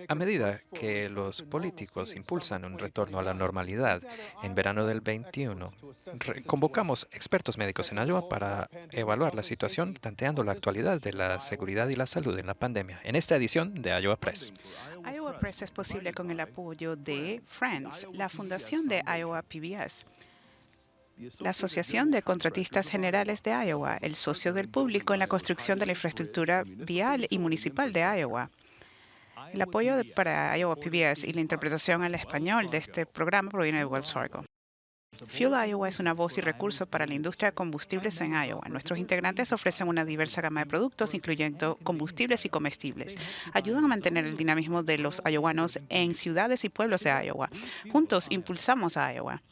A medida que los políticos impulsan un retorno a la normalidad en verano del 21, convocamos expertos médicos en Iowa para evaluar la situación, tanteando la actualidad de la seguridad y la salud en la pandemia, en esta edición de Iowa Press. Iowa Press es posible con el apoyo de Friends, la fundación de Iowa PBS, la Asociación de Contratistas Generales de Iowa, el socio del público en la construcción de la infraestructura vial y municipal de Iowa. El apoyo para Iowa PBS y la interpretación al español de este programa proviene de Wells Fargo. Fuel Iowa es una voz y recurso para la industria de combustibles en Iowa. Nuestros integrantes ofrecen una diversa gama de productos, incluyendo combustibles y comestibles. Ayudan a mantener el dinamismo de los iowanos en ciudades y pueblos de Iowa. Juntos impulsamos a Iowa.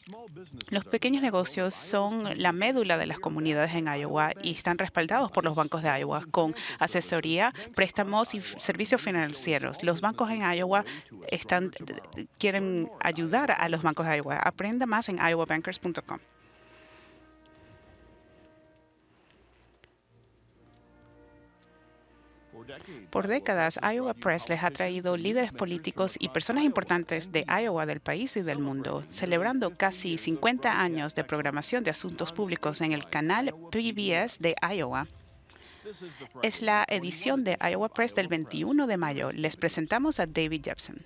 Los pequeños negocios son la médula de las comunidades en Iowa y están respaldados por los bancos de Iowa con asesoría, préstamos y servicios financieros. Los bancos en Iowa quieren ayudar a los bancos de Iowa. Aprenda más en iowabankers.com. Por décadas, Iowa Press les ha traído líderes políticos y personas importantes de Iowa, del país y del mundo, celebrando casi 50 años de programación de asuntos públicos en el canal PBS de Iowa. Es la edición de Iowa Press del 21 de mayo. Les presentamos a David Jepson.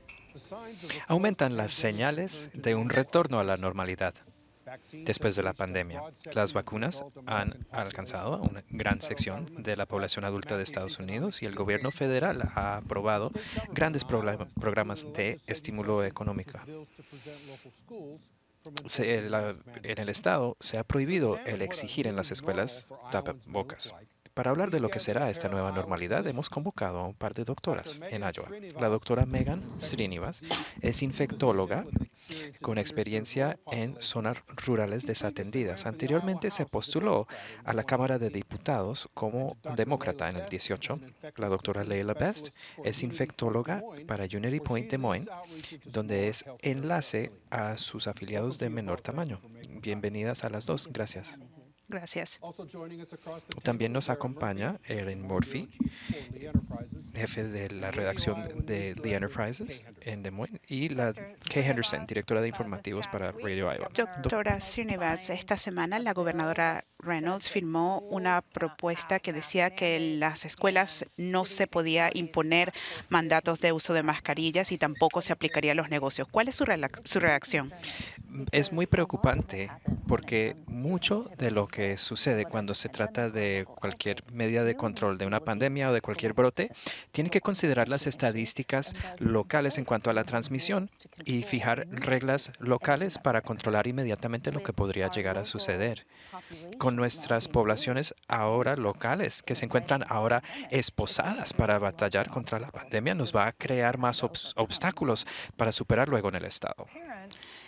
Aumentan las señales de un retorno a la normalidad. Después de la pandemia, las vacunas han alcanzado a una gran sección de la población adulta de Estados Unidos y el gobierno federal ha aprobado grandes programas de estímulo económico. En el estado se ha prohibido el exigir en las escuelas tapabocas. Para hablar de lo que será esta nueva normalidad, hemos convocado a un par de doctoras en Iowa. La doctora Megan Srinivas es infectóloga con experiencia en zonas rurales desatendidas. Anteriormente se postuló a la Cámara de Diputados como demócrata en el 18. La doctora Leila Best es infectóloga para Unity Point Des Moines, donde es enlace a sus afiliados de menor tamaño. Bienvenidas a las dos. Gracias. Gracias. También nos acompaña Erin Murphy, jefe de la redacción de The Enterprises en Des Moines, y la Kay Henderson, directora de informativos para Radio Iowa. Doctora Srinivas, esta semana la gobernadora Reynolds firmó una propuesta que decía que en las escuelas no se podía imponer mandatos de uso de mascarillas y tampoco se aplicaría a los negocios. ¿Cuál es su reacción? Es muy preocupante porque mucho de lo que sucede cuando se trata de cualquier medida de control de una pandemia o de cualquier brote tiene que considerar las estadísticas locales en cuanto a la transmisión y fijar reglas locales para controlar inmediatamente lo que podría llegar a suceder. Con nuestras poblaciones ahora locales, que se encuentran ahora esposadas para batallar contra la pandemia, nos va a crear más obstáculos para superar luego en el estado.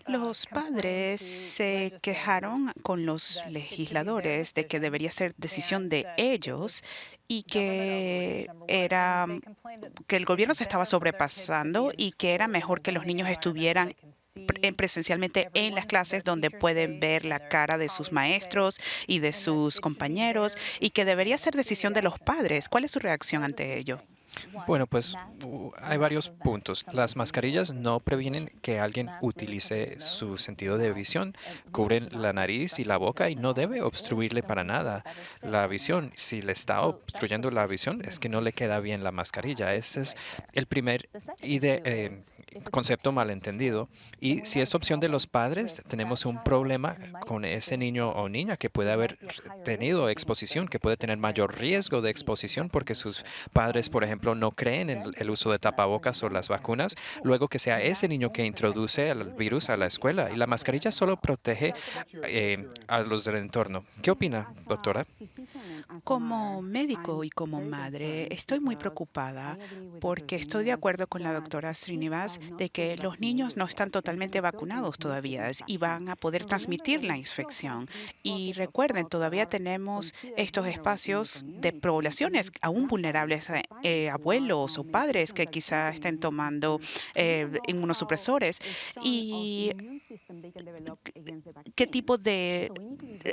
Los padres se quejaron con los legisladores de que debería ser decisión de ellos y que el gobierno se estaba sobrepasando y que era mejor que los niños estuvieran presencialmente en las clases donde pueden ver la cara de sus maestros y de sus compañeros y que debería ser decisión de los padres. ¿Cuál es su reacción ante ello? Bueno, pues hay varios puntos. Las mascarillas no previenen que alguien utilice su sentido de visión, cubren la nariz y la boca y no debe obstruirle para nada la visión. Si le está obstruyendo la visión, es que no le queda bien la mascarilla. Ese es el primer concepto malentendido. Y si es opción de los padres, tenemos un problema con ese niño o niña que puede haber tenido exposición, que puede tener mayor riesgo de exposición porque sus padres, por ejemplo, no creen en el uso de tapabocas o las vacunas, luego que sea ese niño que introduce el virus a la escuela. Y la mascarilla solo protege a los del entorno. ¿Qué opina, doctora? Como médico y como madre, estoy muy preocupada porque estoy de acuerdo con la doctora Srinivas de que los niños no están totalmente vacunados todavía y van a poder transmitir la infección. Y recuerden, todavía tenemos estos espacios de poblaciones aún vulnerables, abuelos o padres que quizá estén tomando inmunosupresores. ¿Y qué tipo de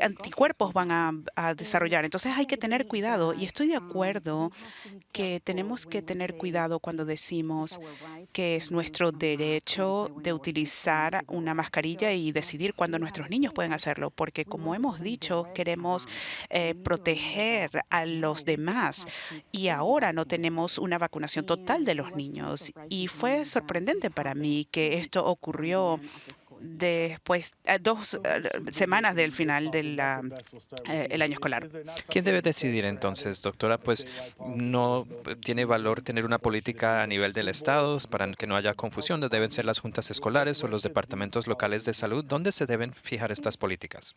anticuerpos van a desarrollar. Entonces hay que tener cuidado y estoy de acuerdo que tenemos que tener cuidado cuando decimos que es nuestro derecho de utilizar una mascarilla y decidir cuándo nuestros niños pueden hacerlo, porque como hemos dicho, queremos proteger a los demás y ahora no tenemos una vacunación total de los niños. Y fue sorprendente para mí que esto ocurrió después, 2 semanas del final del el año escolar. ¿Quién debe decidir entonces, doctora? Pues no tiene valor tener una política a nivel del Estado para que no haya confusión. Deben ser las juntas escolares o los departamentos locales de salud. ¿Dónde se deben fijar estas políticas?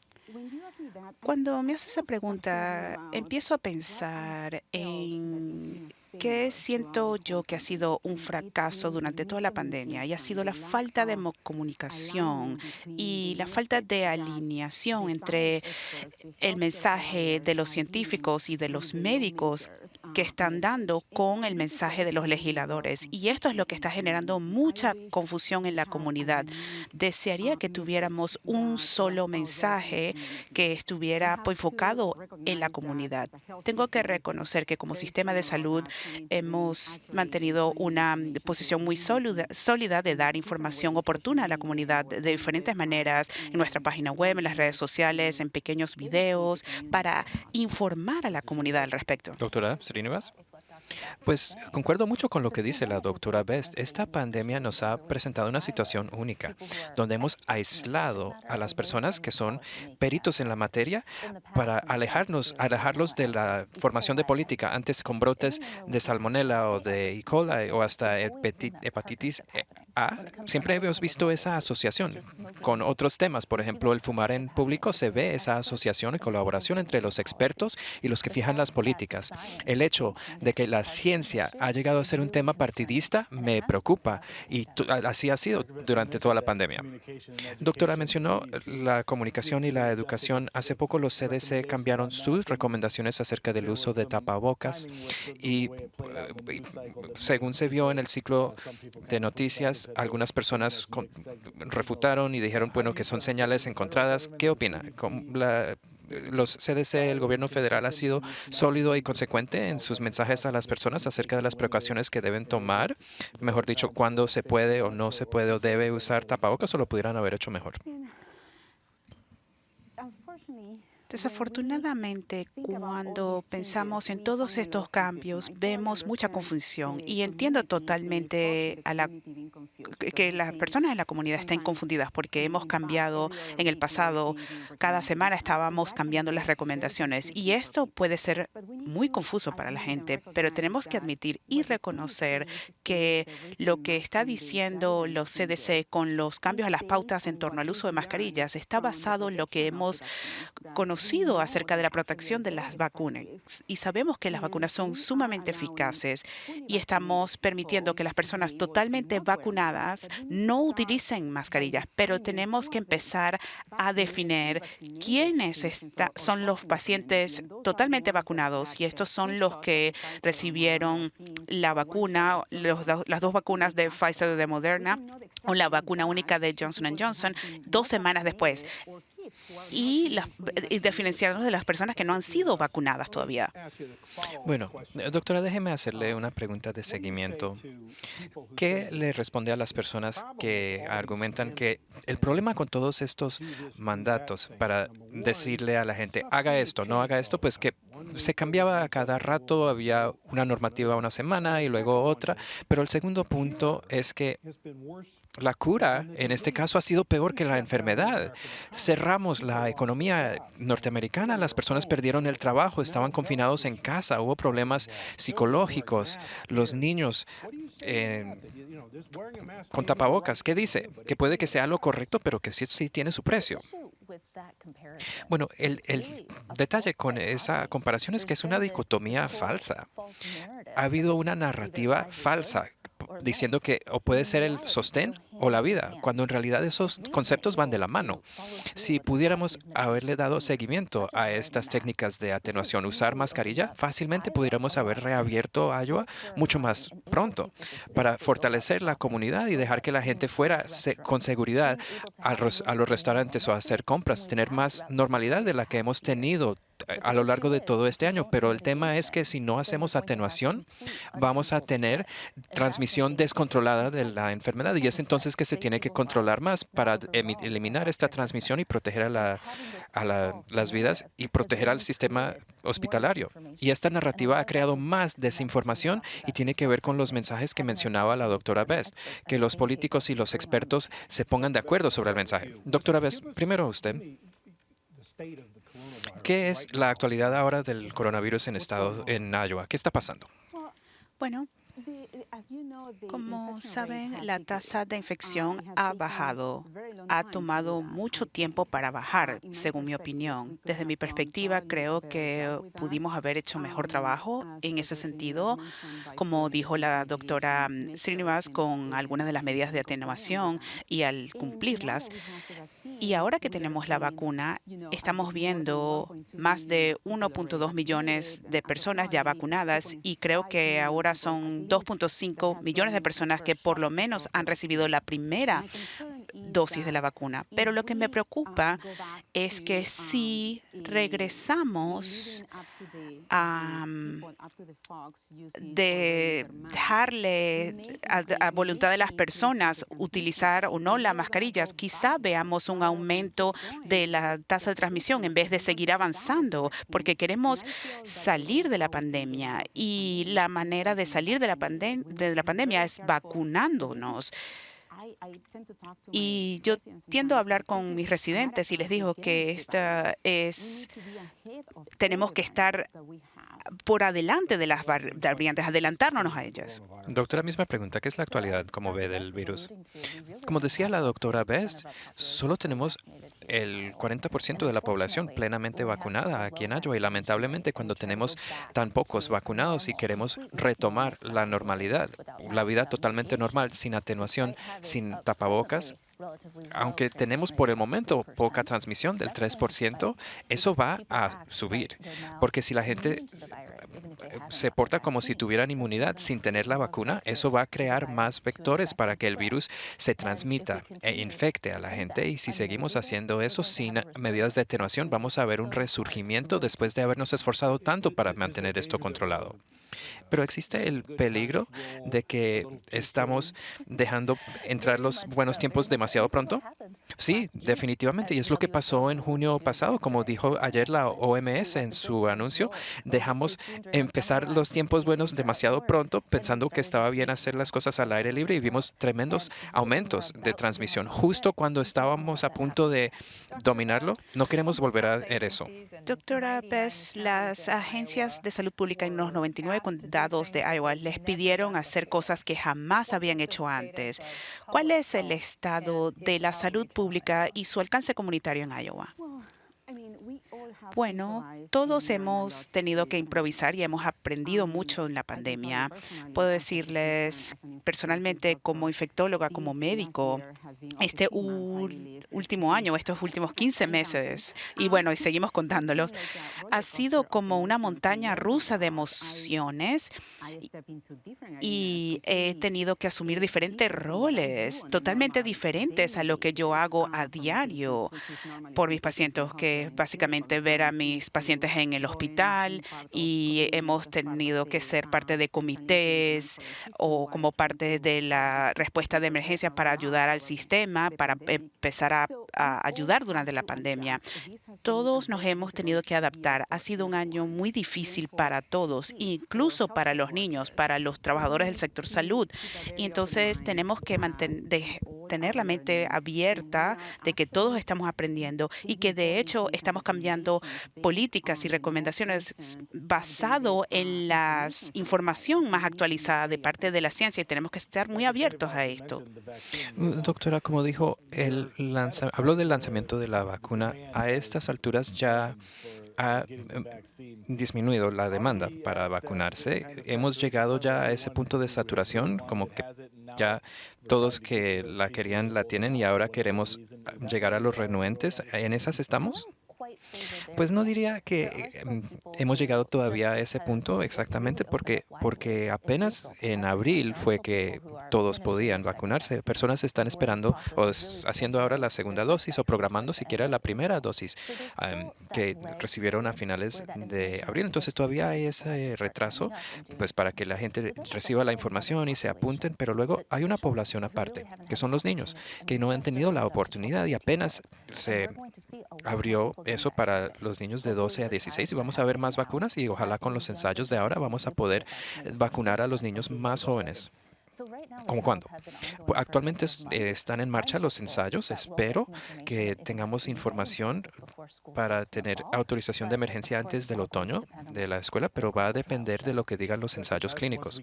Cuando me hace esa pregunta, empiezo a pensar en qué siento yo que ha sido un fracaso durante toda la pandemia y ha sido la falta de comunicación y la falta de alineación entre el mensaje de los científicos y de los médicos que están dando con el mensaje de los legisladores. Y esto es lo que está generando mucha confusión en la comunidad. Desearía que tuviéramos un solo mensaje que estuviera enfocado en la comunidad. Tengo que reconocer que como sistema de salud hemos mantenido una posición muy sólida de dar información oportuna a la comunidad de diferentes maneras en nuestra página web, en las redes sociales, en pequeños videos, para informar a la comunidad al respecto. Doctora Srinivas. Pues concuerdo mucho con lo que dice la doctora Best. Esta pandemia nos ha presentado una situación única, donde hemos aislado a las personas que son peritos en la materia para alejarlos de la formación de política. Antes con brotes de salmonela o de E. coli o hasta hepatitis A, siempre hemos visto esa asociación con otros temas. Por ejemplo, el fumar en público, se ve esa asociación y colaboración entre los expertos y los que fijan las políticas. El hecho de que la ciencia ha llegado a ser un tema partidista me preocupa y así ha sido durante toda la pandemia. Doctora, mencionó la comunicación y la educación. Hace poco los CDC cambiaron sus recomendaciones acerca del uso de tapabocas y según se vio en el ciclo de noticias, algunas personas refutaron y dijeron, bueno, que son señales encontradas. ¿Qué opina? Los CDC, el gobierno federal, ha sido sólido y consecuente en sus mensajes a las personas acerca de las precauciones que deben tomar, mejor dicho, cuándo se puede o no se puede o debe usar tapabocas, o lo pudieran haber hecho mejor. Desafortunadamente, cuando pensamos en todos estos cambios, vemos mucha confusión y entiendo totalmente que las personas en la comunidad estén confundidas porque hemos cambiado en el pasado. Cada semana estábamos cambiando las recomendaciones y esto puede ser muy confuso para la gente, pero tenemos que admitir y reconocer que lo que está diciendo los CDC con los cambios a las pautas en torno al uso de mascarillas está basado en lo que hemos conocido acerca de la protección de las vacunas. Y sabemos que las vacunas son sumamente eficaces y estamos permitiendo que las personas totalmente vacunadas no utilicen mascarillas, pero tenemos que empezar a definir quiénes son los pacientes totalmente vacunados, y estos son los que recibieron la vacuna, las 2 vacunas de Pfizer y de Moderna, o la vacuna única de Johnson & Johnson 2 semanas después. Y diferenciarnos de las personas que no han sido vacunadas todavía. Bueno, doctora, déjeme hacerle una pregunta de seguimiento. ¿Qué le responde a las personas que argumentan que el problema con todos estos mandatos para decirle a la gente, haga esto, no haga esto, pues que se cambiaba a cada rato, había una normativa una semana y luego otra, pero el segundo punto es que la cura, en este caso, ha sido peor que la enfermedad. Cerramos la economía norteamericana, las personas perdieron el trabajo, estaban confinados en casa, hubo problemas psicológicos, los niños con tapabocas. ¿Qué dice? Que puede que sea lo correcto, pero que sí tiene su precio. Bueno, el detalle con esa comparación es que es una dicotomía falsa. Ha habido una narrativa falsa diciendo que o puede ser el sostén o la vida, cuando en realidad esos conceptos van de la mano. Si pudiéramos haberle dado seguimiento a estas técnicas de atenuación, usar mascarilla, fácilmente pudiéramos haber reabierto Iowa mucho más pronto para fortalecer la comunidad y dejar que la gente fuera con seguridad a los restaurantes o a hacer compras, tener más normalidad de la que hemos tenido a lo largo de todo este año. Pero el tema es que si no hacemos atenuación, vamos a tener transmisión descontrolada de la enfermedad y es entonces que se tiene que controlar más para eliminar esta transmisión y proteger las vidas y proteger al sistema hospitalario. Y esta narrativa ha creado más desinformación y tiene que ver con los mensajes que mencionaba la doctora Best, que los políticos y los expertos se pongan de acuerdo sobre el mensaje. Doctora Best, primero usted, ¿qué es la actualidad ahora del coronavirus en Iowa? ¿Qué está pasando? Bueno, como saben, la tasa de infección ha bajado. Ha tomado mucho tiempo para bajar, según mi opinión. Desde mi perspectiva, creo que pudimos haber hecho mejor trabajo en ese sentido, como dijo la doctora Srinivas, con algunas de las medidas de atenuación y al cumplirlas. Y ahora que tenemos la vacuna, estamos viendo más de 1.2 millones de personas ya vacunadas y creo que ahora son 2.5 millones de personas que por lo menos han recibido la primera dosis de la vacuna. Pero lo que me preocupa es que si regresamos a dejarle a voluntad de las personas utilizar o no las mascarillas, quizá veamos un aumento de la tasa de transmisión en vez de seguir avanzando, porque queremos salir de la pandemia y la manera de salir de la pandemia es vacunándonos. Y yo tiendo a hablar con mis residentes y les digo que tenemos que estar por adelante de las variantes, adelantárnoslos a ellas. Doctora, misma pregunta. ¿Qué es la actualidad, como ve, del virus? Como decía la doctora Best, solo tenemos el 40% de la población plenamente vacunada aquí en Iowa y lamentablemente cuando tenemos tan pocos vacunados y queremos retomar la normalidad, la vida totalmente normal, sin atenuación, sin tapabocas, aunque tenemos por el momento poca transmisión del 3%, eso va a subir, porque si la gente se porta como si tuvieran inmunidad sin tener la vacuna, eso va a crear más vectores para que el virus se transmita e infecte a la gente. Y si seguimos haciendo eso sin medidas de atenuación, vamos a ver un resurgimiento después de habernos esforzado tanto para mantener esto controlado. Pero existe el peligro de que estamos dejando entrar los buenos tiempos demasiado pronto. Sí, definitivamente. Y es lo que pasó en junio pasado. Como dijo ayer la OMS en su anuncio, dejamos empezar los tiempos buenos demasiado pronto, pensando que estaba bien hacer las cosas al aire libre y vimos tremendos aumentos de transmisión justo cuando estábamos a punto de dominarlo. No queremos volver a ver eso. Doctora Bess, las agencias de salud pública en los 99 condados de Iowa les pidieron hacer cosas que jamás habían hecho antes. ¿Cuál es el estado de la salud pública y su alcance comunitario en Iowa? Bueno, todos hemos tenido que improvisar y hemos aprendido mucho en la pandemia. Puedo decirles personalmente, como infectóloga, como médico, este último año, estos últimos 15 meses, y bueno, y seguimos contándolos, ha sido como una montaña rusa de emociones y he tenido que asumir diferentes roles, totalmente diferentes a lo que yo hago a diario por mis pacientes, que básicamente ver a mis pacientes en el hospital y hemos tenido que ser parte de comités o como parte de la respuesta de emergencia para ayudar al sistema, para empezar a ayudar durante la pandemia. Todos nos hemos tenido que adaptar. Ha sido un año muy difícil para todos, incluso para los niños, para los trabajadores del sector salud. Y entonces tenemos que tener la mente abierta de que todos estamos aprendiendo y que de hecho estamos cambiando políticas y recomendaciones basado en la información más actualizada de parte de la ciencia y tenemos que estar muy abiertos a esto. Doctora, como dijo, habló del lanzamiento de la vacuna. A estas alturas ya ha disminuido la demanda para vacunarse. Hemos llegado ya a ese punto de saturación, como que Ya todos que la querían la tienen y ahora queremos llegar a los renuentes. ¿En esas estamos? Pues no diría que hemos llegado todavía a ese punto exactamente porque apenas en abril fue que todos podían vacunarse. Personas están esperando o haciendo ahora la segunda dosis o programando siquiera la primera dosis que recibieron a finales de abril. Entonces todavía hay ese retraso pues para que la gente reciba la información y se apunten, pero luego hay una población aparte, que son los niños, que no han tenido la oportunidad y apenas se abrió eso para los niños de 12 a 16 y vamos a ver más vacunas y ojalá con los ensayos de ahora vamos a poder vacunar a los niños más jóvenes. ¿Cómo cuándo? Actualmente están en marcha los ensayos. Espero que tengamos información para tener autorización de emergencia antes del otoño de la escuela, pero va a depender de lo que digan los ensayos clínicos.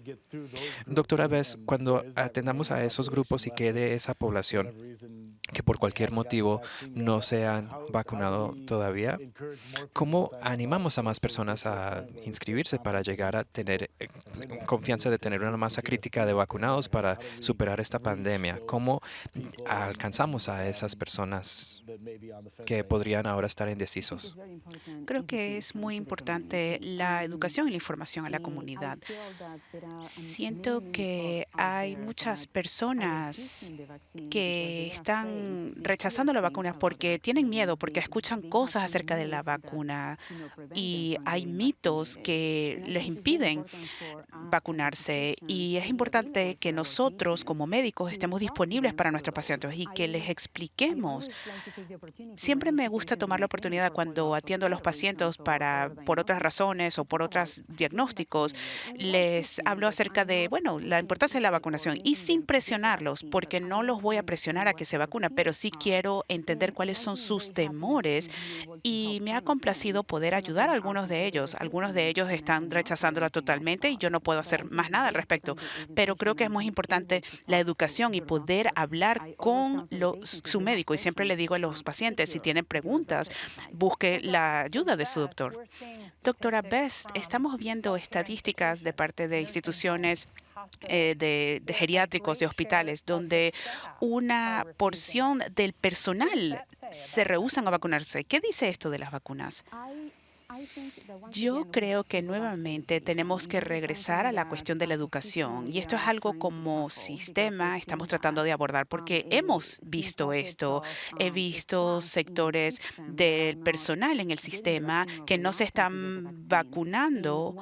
Doctora Bess, cuando atendamos a esos grupos y quede esa población que por cualquier motivo no se han vacunado todavía, ¿cómo animamos a más personas a inscribirse para llegar a tener confianza de tener una masa crítica de vacunados para superar esta pandemia? ¿Cómo alcanzamos a esas personas que podrían ahora estar indecisos? Creo que es muy importante la educación y la información a la comunidad. Siento que hay muchas personas que están rechazando la vacuna porque tienen miedo, porque escuchan cosas acerca de la vacuna y hay mitos que les impiden vacunarse. Y es importante que nosotros como médicos estemos disponibles para nuestros pacientes y que les expliquemos. Siempre me gusta tomar la oportunidad cuando atiendo a los pacientes por otras razones o por otros diagnósticos, les hablo acerca de, bueno, la importancia de la vacunación y sin presionarlos, porque no los voy a presionar a que se vacunen, pero sí quiero entender cuáles son sus temores y me ha complacido poder ayudar a algunos de ellos. Algunos de ellos están rechazándola totalmente y yo no puedo hacer más nada al respecto, pero creo que es muy importante la educación y poder hablar con su médico. Y siempre le digo a los pacientes, si tienen preguntas, busque la ayuda de su doctor. Doctora Best, estamos viendo estadísticas de parte de instituciones de geriátricos, de hospitales, donde una porción del personal se rehúsan a vacunarse. ¿Qué dice esto de las vacunas? Yo creo que nuevamente tenemos que regresar a la cuestión de la educación y esto es algo como sistema estamos tratando de abordar porque hemos visto esto. He visto sectores del personal en el sistema que no se están vacunando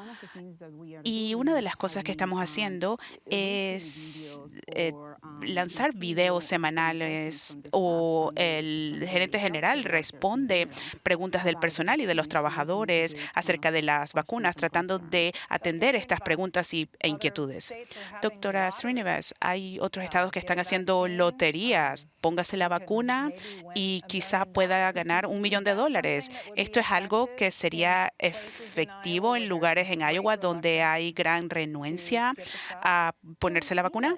y una de las cosas que estamos haciendo es lanzar videos semanales o el gerente general responde preguntas del personal y de los trabajadores acerca de las vacunas, tratando de atender estas preguntas e inquietudes. Doctora Srinivas, hay otros estados que están haciendo loterías. Póngase la vacuna y quizá pueda ganar $1 millón. Esto es algo que sería efectivo en lugares en Iowa donde hay gran renuencia a ponerse la vacuna.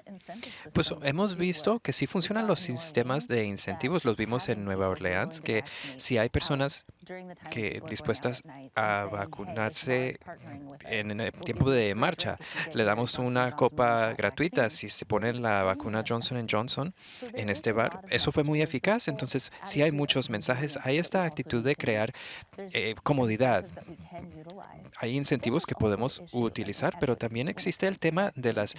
Pues hemos visto que sí funcionan los sistemas de incentivos. Los vimos en Nueva Orleans, que si hay personas que dispuestas a vacunarse en el tiempo de marcha, le damos una copa gratuita si se ponen la vacuna Johnson Johnson en este bar. Eso fue muy eficaz. Entonces, sí hay muchos mensajes. Hay esta actitud de crear comodidad. Hay incentivos que podemos utilizar, pero también existe el tema de las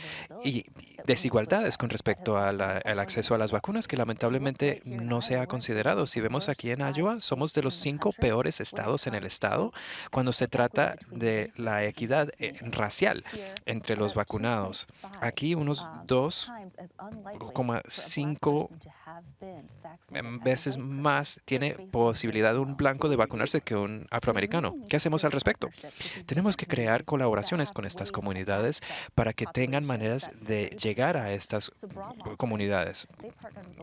desigualdades con respecto al acceso a las vacunas, que lamentablemente no se ha considerado. Si vemos aquí en Iowa, somos de los 5 peores estados en el estado cuando se trata de la equidad racial entre los vacunados. Aquí unos 2,5 veces más tiene posibilidad un blanco de vacunarse que un afroamericano. ¿Qué hacemos al respecto? Tenemos que crear colaboraciones con estas comunidades para que tengan maneras de llegar a estas comunidades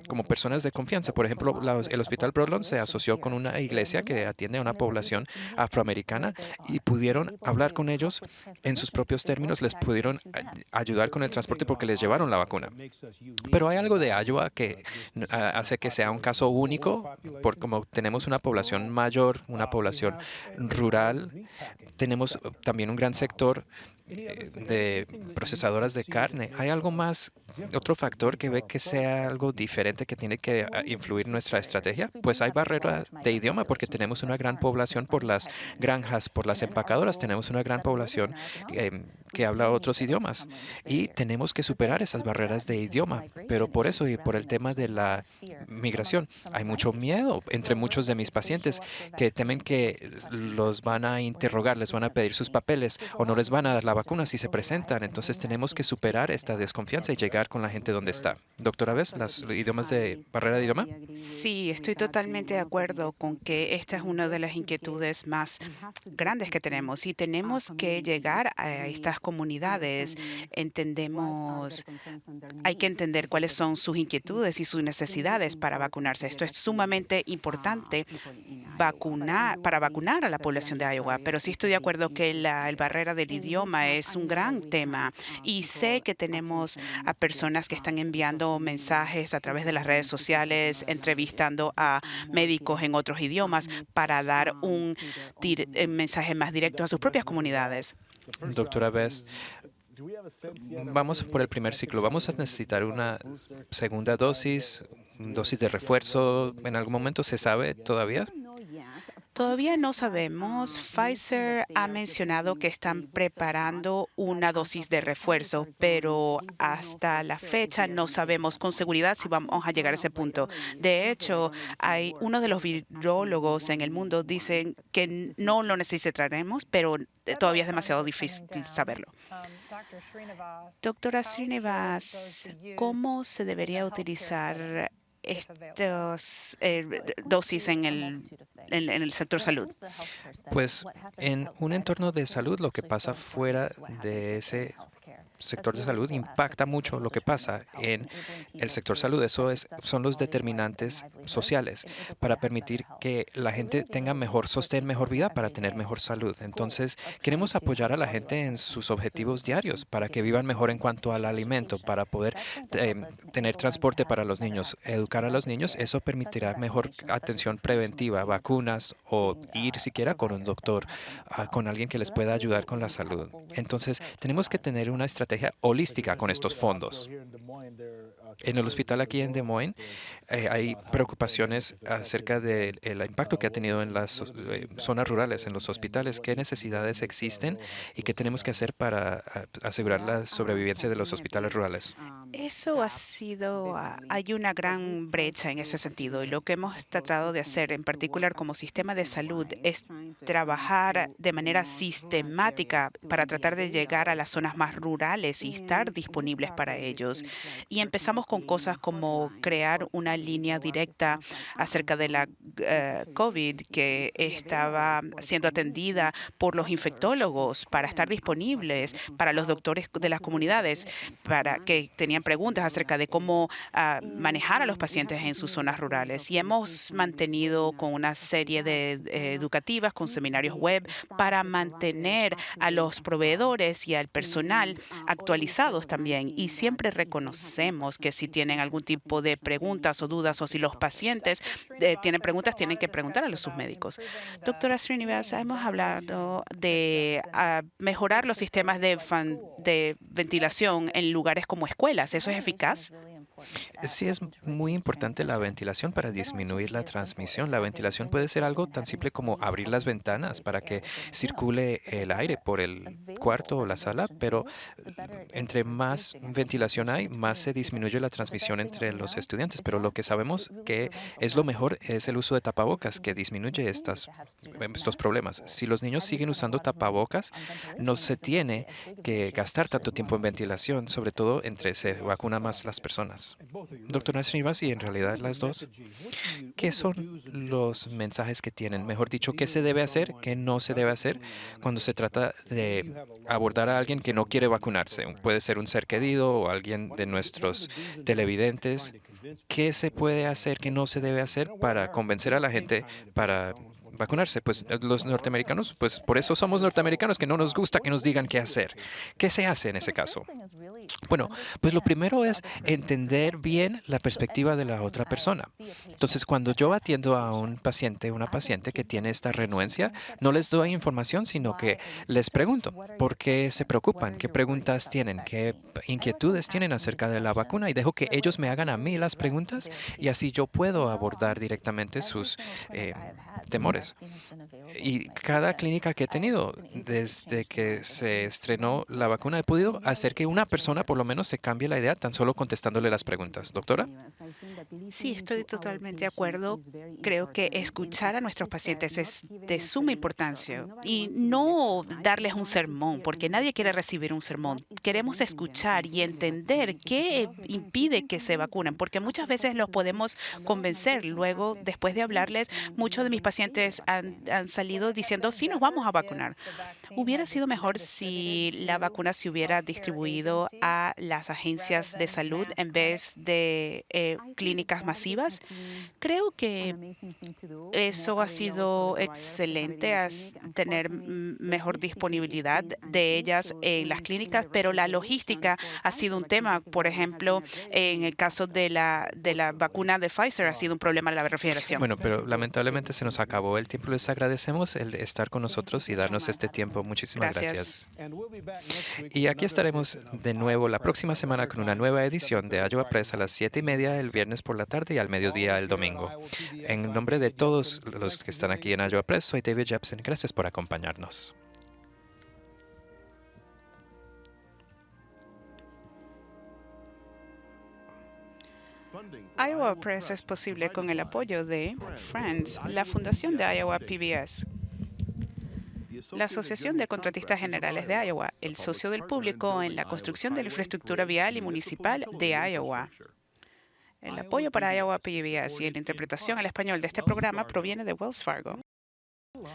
como personas de confianza. Por ejemplo, el Hospital Broadlawn se asoció con una iglesia que atiende a una población afroamericana y pudieron hablar con ellos en sus propios términos, les pudieron ayudar con el transporte porque les llevaron la vacuna. Pero hay algo de Iowa que hace que sea un caso único, porque como tenemos una población mayor, una población rural, tenemos también un gran sector de procesadoras de carne. Hay algo más otro factor que ve que sea algo diferente que tiene que influir en nuestra estrategia? Pues hay barreras de idioma porque tenemos una gran población por las granjas, por las empacadoras, tenemos una gran población que habla otros idiomas y tenemos que superar esas barreras de idioma. Pero por eso y por el tema de la migración, hay mucho miedo entre muchos de mis pacientes que temen que los van a interrogar, les van a pedir sus papeles o no les van a dar la vacuna si se presentan. Entonces tenemos que superar esta desconfianza y llegar con la gente donde está. Doctora, ¿ves los idiomas de barrera de idioma? Sí, estoy totalmente de acuerdo con que esta es una de las inquietudes más grandes que tenemos y tenemos que llegar a estas comunidades. Entendemos, hay que entender cuáles son sus inquietudes y sus necesidades para vacunarse. Esto es sumamente importante para vacunar a la población de Iowa, pero sí estoy de acuerdo que el barrera del idioma es un gran tema y sé que tenemos a personas que están enviando mensajes a través de las redes sociales, entrevistando a médicos en otros idiomas para dar un mensaje más directo a sus propias comunidades. Doctora, ¿ves? Vamos por el primer ciclo. ¿Vamos a necesitar una segunda dosis, dosis de refuerzo en algún momento? ¿Se sabe todavía? Todavía no sabemos. Pfizer ha mencionado que están preparando una dosis de refuerzo, pero hasta la fecha no sabemos con seguridad si vamos a llegar a ese punto. De hecho, hay uno de los virólogos en el mundo dicen que no lo necesitaremos, pero todavía es demasiado difícil saberlo. Doctora Srinivas, ¿cómo se debería utilizar estas dosis en el sector salud? Pues en un entorno de salud, lo que pasa fuera de ese sector de salud impacta mucho lo que pasa en el sector salud. Son los determinantes sociales para permitir que la gente tenga mejor sostén, mejor vida, para tener mejor salud. Entonces, queremos apoyar a la gente en sus objetivos diarios para que vivan mejor en cuanto al alimento, para poder tener transporte para los niños, educar a los niños. Eso permitirá mejor atención preventiva, vacunas o ir siquiera con un doctor, con alguien que les pueda ayudar con la salud. Entonces, tenemos que tener una estrategia holística con estos fondos. En el hospital aquí en Des Moines hay preocupaciones acerca del impacto que ha tenido en las zonas rurales, en los hospitales, qué necesidades existen y qué tenemos que hacer para asegurar la sobrevivencia de los hospitales rurales. Eso hay una gran brecha en ese sentido y lo que hemos tratado de hacer, en particular como sistema de salud, es trabajar de manera sistemática para tratar de llegar a las zonas más rurales y estar disponibles para ellos. Y empezamos con cosas como crear una línea directa acerca de la COVID que estaba siendo atendida por los infectólogos para estar disponibles para los doctores de las comunidades, para que tenían preguntas acerca de cómo manejar a los pacientes en sus zonas rurales. Y hemos mantenido con una serie de educativas, con seminarios web, para mantener a los proveedores y al personal actualizados también. Y siempre reconocemos que si tienen algún tipo de preguntas o dudas o si los pacientes tienen preguntas, tienen que preguntar a sus médicos. Doctora Srinivas, hemos hablado de mejorar los sistemas de ventilación en lugares como escuelas. ¿Eso es eficaz? Sí, es muy importante la ventilación para disminuir la transmisión. La ventilación puede ser algo tan simple como abrir las ventanas para que circule el aire por el cuarto o la sala, pero entre más ventilación hay, más se disminuye la transmisión entre los estudiantes. Pero lo que sabemos que es lo mejor es el uso de tapabocas, que disminuye estos problemas. Si los niños siguen usando tapabocas, no se tiene que gastar tanto tiempo en ventilación, sobre todo entre se vacunan más las personas. Doctora Srinivas, y en realidad las dos, ¿qué son los mensajes que tienen? Mejor dicho, ¿qué se debe hacer, qué no se debe hacer cuando se trata de abordar a alguien que no quiere vacunarse? Puede ser un ser querido o alguien de nuestros televidentes. ¿Qué se puede hacer, qué no se debe hacer para convencer a la gente para vacunarse. Pues los norteamericanos, pues por eso somos norteamericanos, que no nos gusta que nos digan qué hacer. ¿Qué se hace en ese caso? Bueno, pues lo primero es entender bien la perspectiva de la otra persona. Entonces, cuando yo atiendo a un paciente, una paciente que tiene esta renuencia, no les doy información, sino que les pregunto por qué se preocupan, qué preguntas tienen, qué inquietudes tienen acerca de la vacuna y dejo que ellos me hagan a mí las preguntas y así yo puedo abordar directamente sus eh, temores. Y cada clínica que he tenido desde que se estrenó la vacuna, he podido hacer que una persona por lo menos se cambie la idea tan solo contestándole las preguntas. Doctora. Sí, estoy totalmente de acuerdo. Creo que escuchar a nuestros pacientes es de suma importancia y no darles un sermón, porque nadie quiere recibir un sermón. Queremos escuchar y entender qué impide que se vacunen, porque muchas veces los podemos convencer. Luego, después de hablarles, muchos de mis pacientes han salido diciendo, sí, nos vamos a vacunar. Hubiera sido mejor si la vacuna se hubiera distribuido a las agencias de salud en vez de clínicas masivas. Creo que eso ha sido excelente, tener mejor disponibilidad de ellas en las clínicas, pero la logística ha sido un tema. Por ejemplo, en el caso de la vacuna de Pfizer ha sido un problema la refrigeración. Bueno, pero lamentablemente se nos acabó el tiempo. Les agradecemos el estar con nosotros y darnos este tiempo. Muchísimas Gracias. gracias. Y aquí estaremos de nuevo la próxima semana con una nueva edición de Iowa Press a las 7:30 el viernes por la tarde y al mediodía el domingo. En nombre de todos los que están aquí en Iowa Press, soy David Jepson. Gracias por acompañarnos. Iowa Press es posible con el apoyo de Friends, la Fundación de Iowa PBS, la Asociación de Contratistas Generales de Iowa, el socio del público en la construcción de la infraestructura vial y municipal de Iowa. El apoyo para Iowa PBS y la interpretación al español de este programa proviene de Wells Fargo.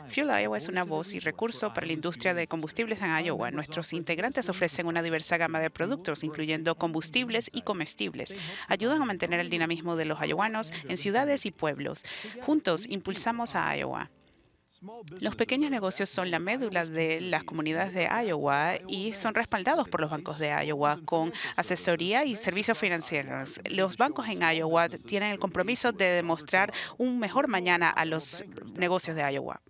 Fuel Iowa es una voz y recurso para la industria de combustibles en Iowa. Nuestros integrantes ofrecen una diversa gama de productos, incluyendo combustibles y comestibles. Ayudan a mantener el dinamismo de los iowanos en ciudades y pueblos. Juntos impulsamos a Iowa. Los pequeños negocios son la médula de las comunidades de Iowa y son respaldados por los bancos de Iowa con asesoría y servicios financieros. Los bancos en Iowa tienen el compromiso de demostrar un mejor mañana a los negocios de Iowa.